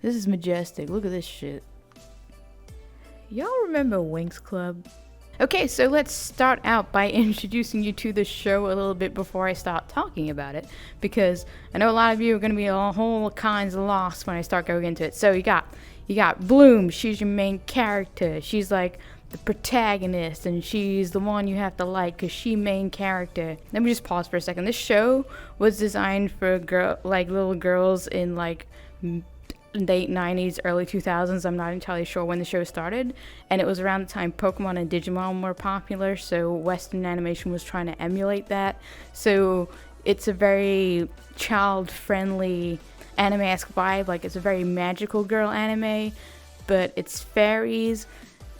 This is majestic. Look at this shit. Y'all remember Winx Club? Okay, so let's start out by introducing you to the show a little bit before I start talking about it, because I know a lot of you are going to be a whole kinds of lost when I start going into it. So you got Bloom. She's your main character. She's like the protagonist, and she's the one you have to like because she main character. Let me just pause for a second. This show was designed for little girls in like late 90s, early 2000s. I'm not entirely sure when the show started, and it was around the time Pokemon and Digimon were popular, so Western animation was trying to emulate that. So it's a very child-friendly anime-esque vibe. Like, it's a very magical girl anime, but it's fairies.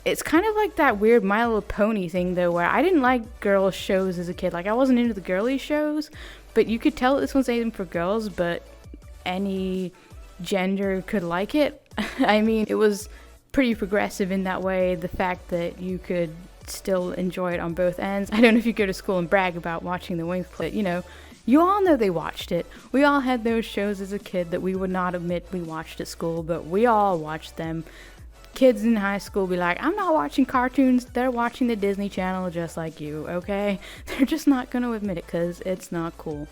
It's kind of like that weird My Little Pony thing, though, where I didn't like girl shows as a kid. Like, I wasn't into the girly shows, but you could tell this one's aimed for girls, but any gender could like it. I mean, it was pretty progressive in that way, the fact that you could still enjoy it on both ends. I don't know if you go to school and brag about watching the Winx Club, you know, you all know they watched it. We all had those shows as a kid that we would not admit we watched at school, but we all watched them. Kids in high school be like, I'm not watching cartoons, they're watching the Disney Channel just like you, okay? They're just not gonna admit it because it's not cool.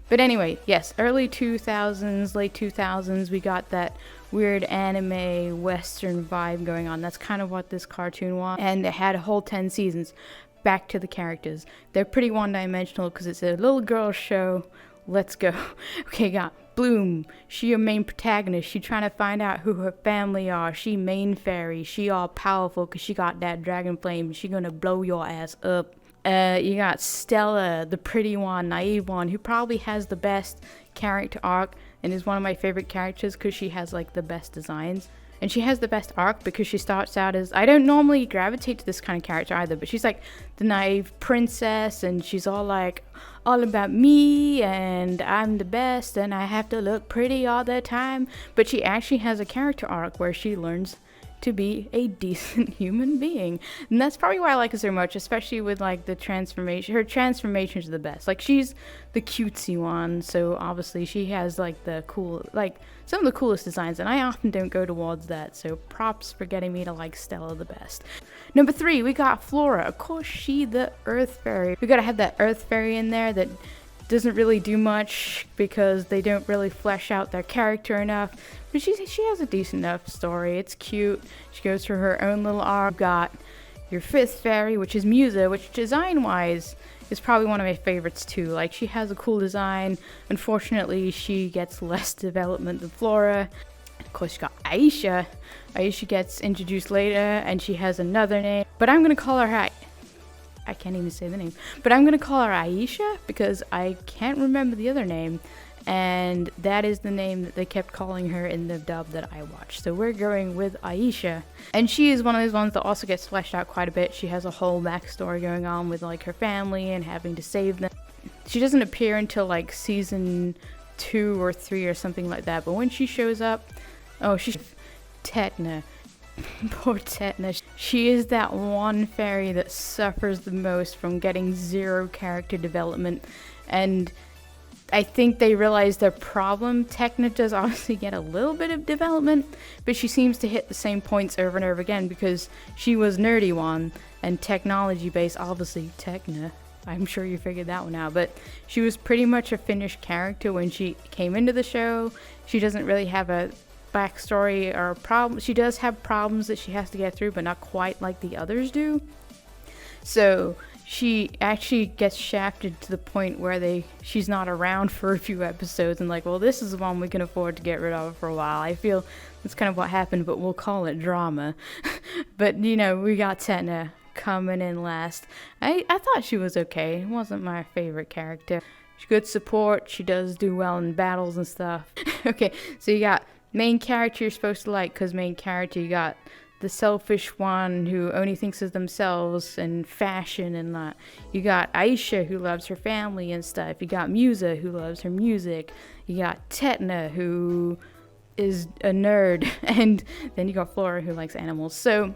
But anyway, yes, early 2000s, late 2000s, we got that weird anime Western vibe going on. That's kind of what this cartoon was. And it had a whole 10 seasons. Back to the characters. They're pretty one-dimensional because it's a little girl show. Let's go. Okay, got Bloom. She your main protagonist. She trying to find out who her family are. She main fairy. She all powerful because she got that dragon flame. She gonna blow your ass up. You got Stella, the pretty one, naive one, who probably has the best character arc and is one of my favorite characters because she has like the best designs. And she has the best arc because she starts out as, I don't normally gravitate to this kind of character either, but she's like the naive princess, and she's all like, all about me, and I'm the best, and I have to look pretty all the time. But she actually has a character arc where she learns to be a decent human being, and that's probably why I like her so much, especially with like the transformation. Her transformations are the best. Like, she's the cutesy one, so obviously she has like the cool, like some of the coolest designs, and I often don't go towards that, so props for getting me to like Stella the best. Number 3, we got Flora. Of course, she the earth fairy. We gotta have that earth fairy in there that doesn't really do much because they don't really flesh out their character enough, but she has a decent enough story. It's cute. She goes through her own little arc. Got your 5th fairy, which is Musa, which design wise is probably one of my favorites too. Like, she has a cool design. Unfortunately, she gets less development than Flora. Of course, you got Aisha. Aisha gets introduced later, and she has another name, but I'm gonna call her I can't even say the name, but I'm gonna call her Aisha because I can't remember the other name, and that is the name that they kept calling her in the dub that I watched. So we're going with Aisha, and she is one of those ones that also gets fleshed out quite a bit. She has a whole backstory going on with like her family and having to save them. She doesn't appear until like season 2 or 3 or something like that, but when she shows up, oh, she's Tetna. Poor Tetna. She is that one fairy that suffers the most from getting 0 character development, and I think they realize their problem. Techna does obviously get a little bit of development, but she seems to hit the same points over and over again because she was nerdy one and technology based. Obviously Techna, I'm sure you figured that one out, but she was pretty much a finished character when she came into the show. She doesn't really have a backstory or problem. She does have problems that she has to get through, but not quite like the others do. So she actually gets shafted to the point where she's not around for a few episodes, and like, well, this is the one we can afford to get rid of for a while. I feel that's kind of what happened, but we'll call it drama. But you know, we got Tetna coming in last. I thought she was okay. It wasn't my favorite character. She's good support. She does do well in battles and stuff. Okay, so you got main character you're supposed to like, because main character, you got the selfish one who only thinks of themselves and fashion and that. You got Aisha, who loves her family and stuff. You got Musa, who loves her music. You got Tetna, who is a nerd. And then you got Flora, who likes animals. So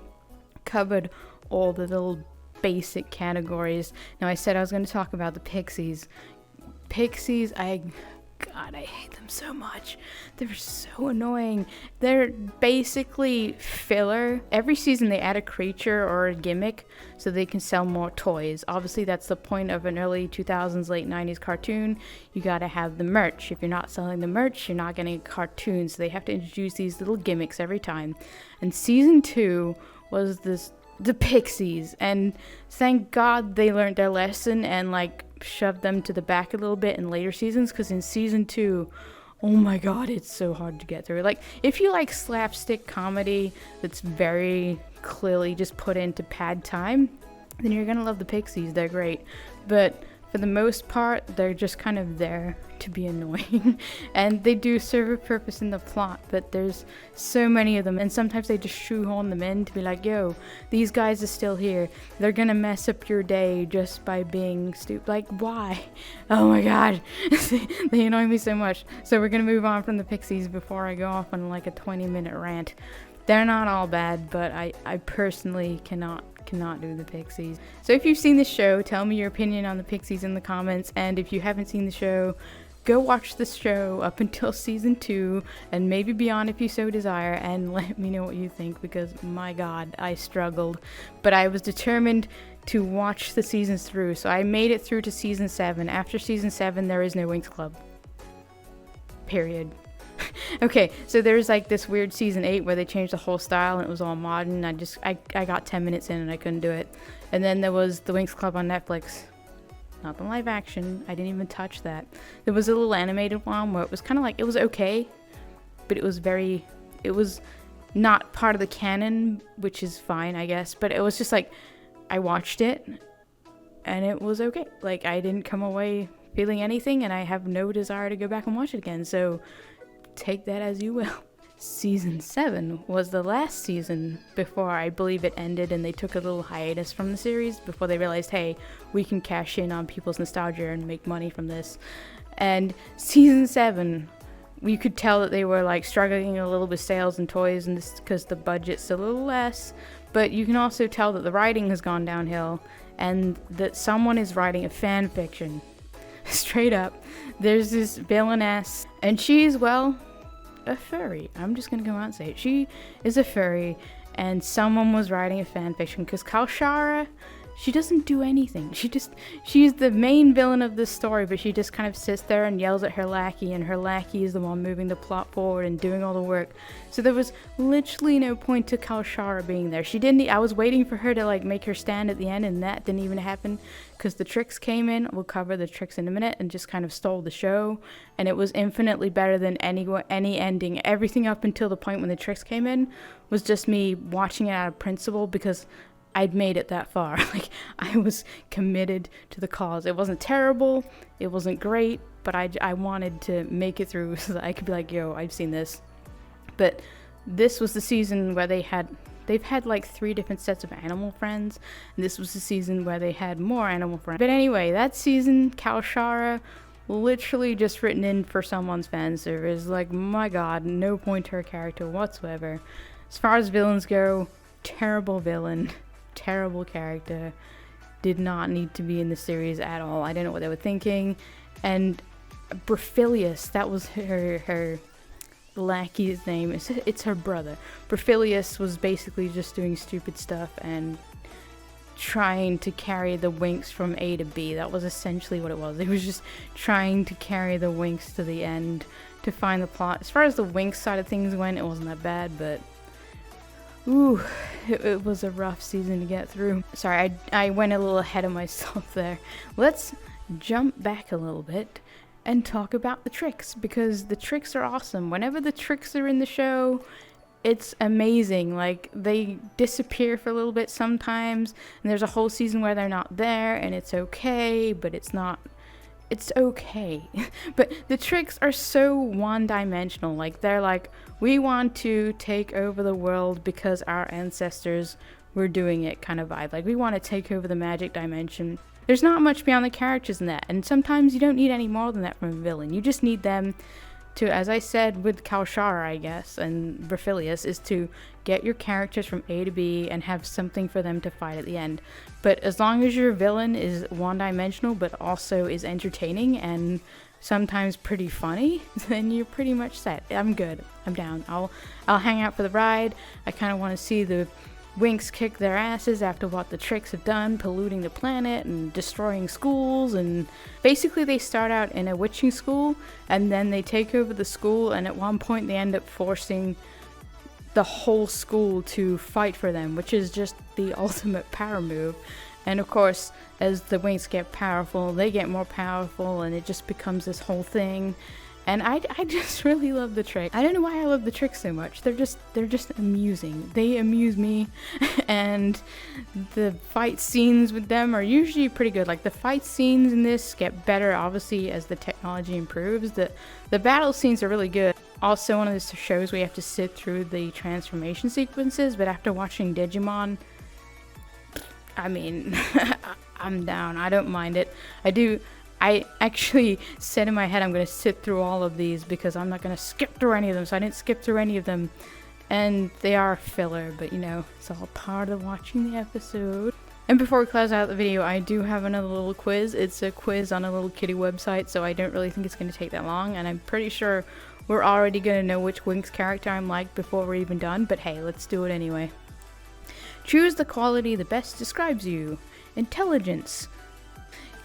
covered all the little basic categories. Now, I said I was going to talk about the Pixies. Pixies, God, I hate them so much. They're so annoying. They're basically filler. Every season they add a creature or a gimmick so they can sell more toys. Obviously, that's the point of an early 2000s, late 90s cartoon. You gotta have the merch. If you're not selling the merch, you're not getting a cartoon. So they have to introduce these little gimmicks every time. And season 2 was the Pixies, and thank God they learned their lesson and like shoved them to the back a little bit in later seasons, because in season 2, oh my God, it's so hard to get through. Like, if you like slapstick comedy that's very clearly just put into pad time, then you're gonna love the Pixies. They're great, but for the most part, they're just kind of there to be annoying. And they do serve a purpose in the plot, but there's so many of them, and sometimes they just shoehorn them in to be like, yo, these guys are still here. They're gonna mess up your day just by being stupid. Like, why? Oh my God. They annoy me so much. So we're gonna move on from the Pixies before I go off on like a 20-minute rant. They're not all bad, but I personally cannot do the Pixies. So if you've seen the show, tell me your opinion on the Pixies in the comments, and if you haven't seen the show, go watch the show up until season 2 and maybe beyond if you so desire, and let me know what you think, because my God, I struggled, but I was determined to watch the seasons through. So I made it through to season 7. After season 7, there is no Winx Club. Period. Okay, so there's like this weird season 8 where they changed the whole style and it was all modern. I got 10 minutes in and I couldn't do it. And then there was the Winx Club on Netflix. Not the live action. I didn't even touch that. There was a little animated one where it was kind of like, it was okay, but it was not part of the canon, which is fine, I guess. But it was just like, I watched it and it was okay. Like, I didn't come away feeling anything, and I have no desire to go back and watch it again. So take that as you will. Season 7 was the last season before I believe it ended, and they took a little hiatus from the series before they realized, hey, we can cash in on people's nostalgia and make money from this. And season 7, you could tell that they were like struggling a little with sales and toys, and this because the budget's a little less, but you can also tell that the writing has gone downhill and that someone is writing a fan fiction. Straight up, there's this villainess, and she's, well, a furry. I'm just gonna go out and say it. She is a furry, and someone was writing a fanfiction because Kalshara, she doesn't do anything. She's the main villain of this story, but she just kind of sits there and yells at her lackey, and her lackey is the one moving the plot forward and doing all the work. So there was literally no point to Kalshara being there. I was waiting for her to like make her stand at the end, and that didn't even happen because the Tricks came in. We'll cover the Tricks in a minute, and just kind of stole the show, and it was infinitely better than any ending. Everything up until the point when the Tricks came in was just me watching it out of principle because I'd made it that far. Like, I was committed to the cause. It wasn't terrible, it wasn't great, but I wanted to make it through so that I could be like, yo, I've seen this. But this was the season where they've had like 3 different sets of animal friends, and this was the season where they had more animal friends. But anyway, that season, Kalshara, literally just written in for someone's fan service. Like, my God, no point to her character whatsoever. As far as villains go, terrible villain. Terrible character, did not need to be in the series at all. I don't know what they were thinking. And Brofilius, that was her lackey's name. It's her brother. Brofilius was basically just doing stupid stuff and trying to carry the Winx from A to B. That was essentially what it was. It was just trying to carry the Winx to the end to find the plot. As far as the Winx side of things went, it wasn't that bad, but ooh, it was a rough season to get through. Sorry, I went a little ahead of myself there. Let's jump back a little bit and talk about the Tricks, because the Tricks are awesome. Whenever the Tricks are in the show, it's amazing. Like, they disappear for a little bit sometimes, and there's a whole season where they're not there, and it's okay, but it's not. It's okay. But the Tricks are so one-dimensional. Like, they're like, we want to take over the world because our ancestors were doing it kind of vibe. Like, we want to take over the magic dimension. There's not much beyond the characters in that, and sometimes you don't need any more than that from a villain. You just need them to, as I said with Kalshara, I guess, and Brofilius, is to get your characters from A to B and have something for them to fight at the end. But as long as your villain is one-dimensional but also is entertaining and sometimes pretty funny, then you're pretty much set. I'm good. I'm down. I'll hang out for the ride. I kind of want to see the Winx kick their asses after what the tricks have done, polluting the planet and destroying schools. And basically they start out in a witching school and then they take over the school, and at one point they end up forcing the whole school to fight for them, which is just the ultimate power move. And of course, as the Winx get powerful, they get more powerful, and it just becomes this whole thing. And I just really love the trick. I don't know why I love the tricks so much. They're just amusing. They amuse me, and the fight scenes with them are usually pretty good. Like the fight scenes in this get better, obviously, as the technology improves. The battle scenes are really good. Also, one of those shows where you have to sit through the transformation sequences, but after watching Digimon, I mean, I'm down. I don't mind it. I actually said in my head I'm going to sit through all of these because I'm not going to skip through any of them. So I didn't skip through any of them. And they are filler, but you know, it's all part of watching the episode. And before we close out the video, I do have another little quiz. It's a quiz on a little kitty website, so I don't really think it's going to take that long. And I'm pretty sure we're already going to know which Winx character I'm like before we're even done. But hey, let's do it anyway. Choose the quality that best describes you. Intelligence,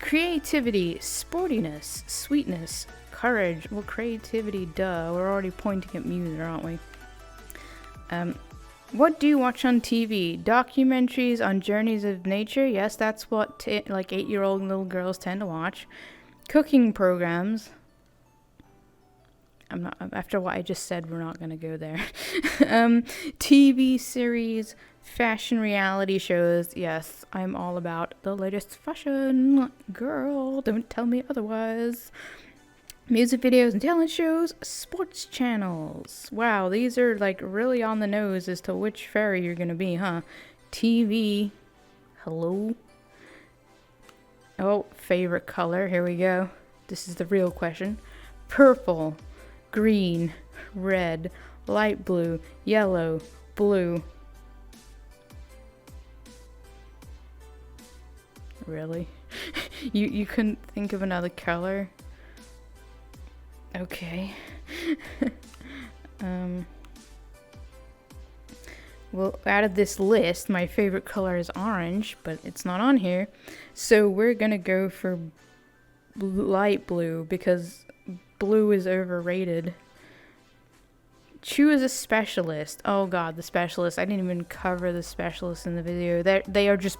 creativity, sportiness, sweetness, courage. Well, creativity, duh. We're already pointing at Muser, aren't we? What do you watch on TV? Documentaries on journeys of nature. Yes, that's what like 8-year-old little girls tend to watch. Cooking programs. I'm not. After what I just said, we're not gonna go there. TV series. Fashion reality shows. Yes, I'm all about the latest fashion. Girl, don't tell me otherwise. Music videos and talent shows. Sports channels. Wow, these are like really on the nose as to which fairy you're gonna be, huh? TV. Hello? Oh, favorite color. Here we go. This is the real question. Purple, green, red, light blue, yellow, blue. Really? You couldn't think of another color? Okay. Well, out of this list, my favorite color is orange, but it's not on here. So we're gonna go for light blue because blue is overrated. Choose a specialist. Oh god, the specialist. I didn't even cover the specialist in the video. They are just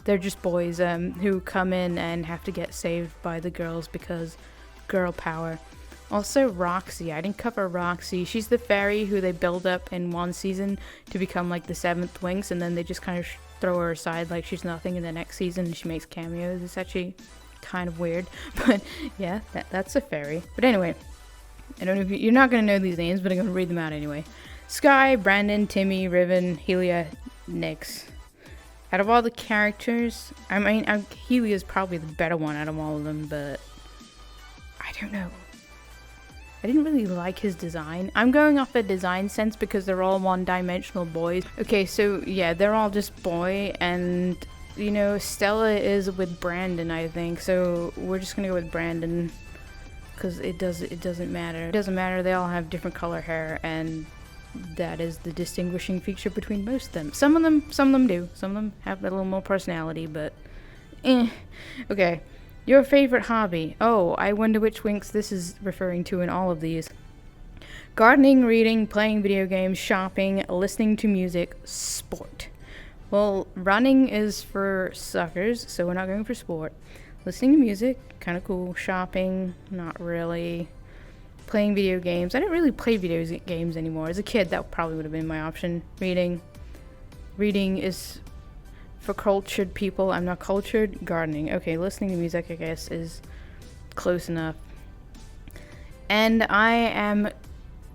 They're just boys who come in and have to get saved by the girls because girl power. Also Roxy. I didn't cover Roxy. She's the fairy who they build up in one season to become like the 7th Winx, and then they just kind of throw her aside like she's nothing in the next season and she makes cameos. It's actually kind of weird. But yeah, that's a fairy. But anyway, I don't know if you're not going to know these names, but I'm going to read them out anyway. Sky, Brandon, Timmy, Riven, Helia, Nyx. Out of all the characters, I mean, Helia is probably the better one out of all of them, but I don't know. I didn't really like his design. I'm going off a design sense because they're all one-dimensional boys. Okay, so yeah, they're all just boy, and you know, Stella is with Brandon, I think. So we're just gonna go with Brandon because it doesn't matter. It doesn't matter. They all have different color hair, and that is the distinguishing feature between most of them. Some of them do. Some of them have a little more personality, but okay. Your favorite hobby? Oh, I wonder which Winx this is referring to in all of these. Gardening, reading, playing video games, shopping, listening to music, sport. Well, running is for suckers, so we're not going for sport. Listening to music, kind of cool. Shopping, not really. Playing video games. I don't really play video games anymore. As a kid, that probably would have been my option. Reading is for cultured people. I'm not cultured. Gardening. Okay, listening to music, I guess, is close enough. And I am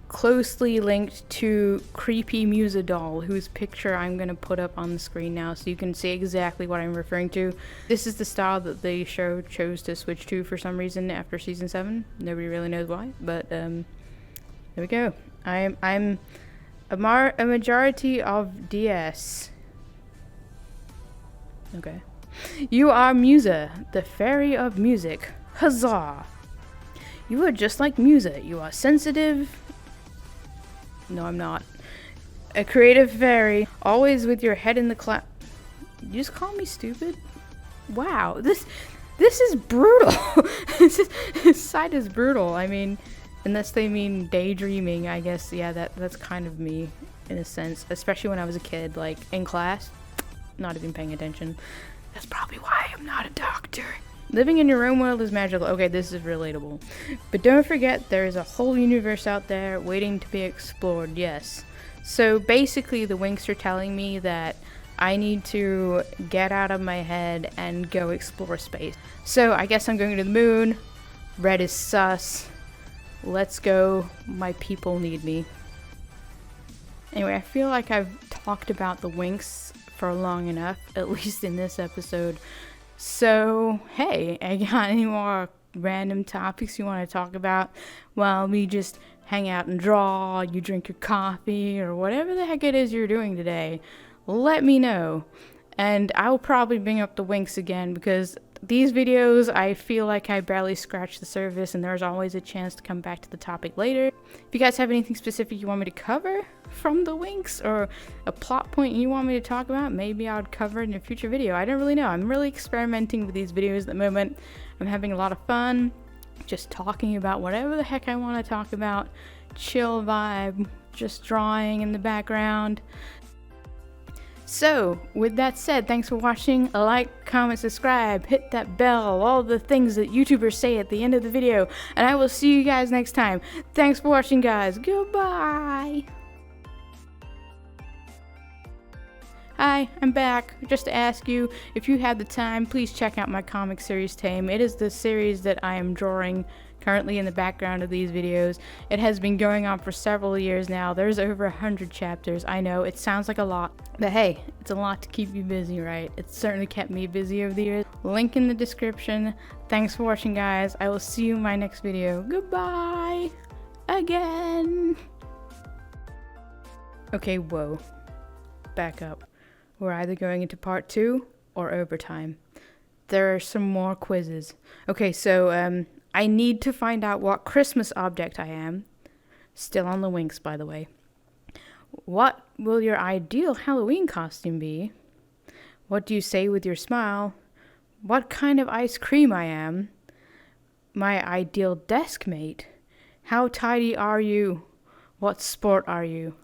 closely linked to Creepy Musa Doll, whose picture I'm going to put up on the screen now so you can see exactly what I'm referring to. This is the style that the show chose to switch to for some reason after season 7. Nobody really knows why, but there we go. I'm a majority of DS. Okay. You are Musa, the fairy of music. Huzzah! You are just like Musa. You are sensitive. No, I'm not. A creative fairy, always with your head in the cloud. You just call me stupid? Wow, this is brutal. This side is brutal. I mean, unless they mean daydreaming, I guess. Yeah, that's kind of me in a sense, especially when I was a kid, like in class, not even paying attention. That's probably why I'm not a doctor. Living in your own world is magical. Okay, this is relatable. But don't forget, there is a whole universe out there waiting to be explored, yes. So basically, the Winx are telling me that I need to get out of my head and go explore space. So I guess I'm going to the moon. Red is sus. Let's go. My people need me. Anyway, I feel like I've talked about the Winx for long enough, at least in this episode. So, hey, I got any more random topics you want to talk about while we just hang out and draw, you drink your coffee, or whatever the heck it is you're doing today? Let me know. And I'll probably bring up the Winx again because these videos, I feel like I barely scratched the surface and there's always a chance to come back to the topic later. If you guys have anything specific you want me to cover from the Winx or a plot point you want me to talk about, maybe I would cover it in a future video. I don't really know. I'm really experimenting with these videos at the moment. I'm having a lot of fun just talking about whatever the heck I want to talk about. Chill vibe, just drawing in the background. So, with that said, thanks for watching. Like, comment, subscribe, hit that bell, all the things that YouTubers say at the end of the video. And I will see you guys next time. Thanks for watching, guys. Goodbye. Hi, I'm back. Just to ask you, if you have the time, please check out my comic series, Tame. It is the series that I am drawing currently in the background of these videos. It has been going on for several years now. There's over 100 chapters. I know, it sounds like a lot, but hey, it's a lot to keep you busy, right? It's certainly kept me busy over the years. Link in the description. Thanks for watching, guys. I will see you in my next video. Goodbye! Again! Okay, whoa. Back up. We're either going into part 2 or overtime. There are some more quizzes. Okay, so, I need to find out what Christmas object I am. Still on the Winx, by the way. What will your ideal Halloween costume be? What do you say with your smile? What kind of ice cream I am? My ideal desk mate? How tidy are you? What sport are you?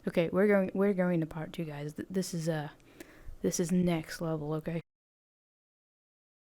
Okay, we're going to part 2, guys. This is next level, okay?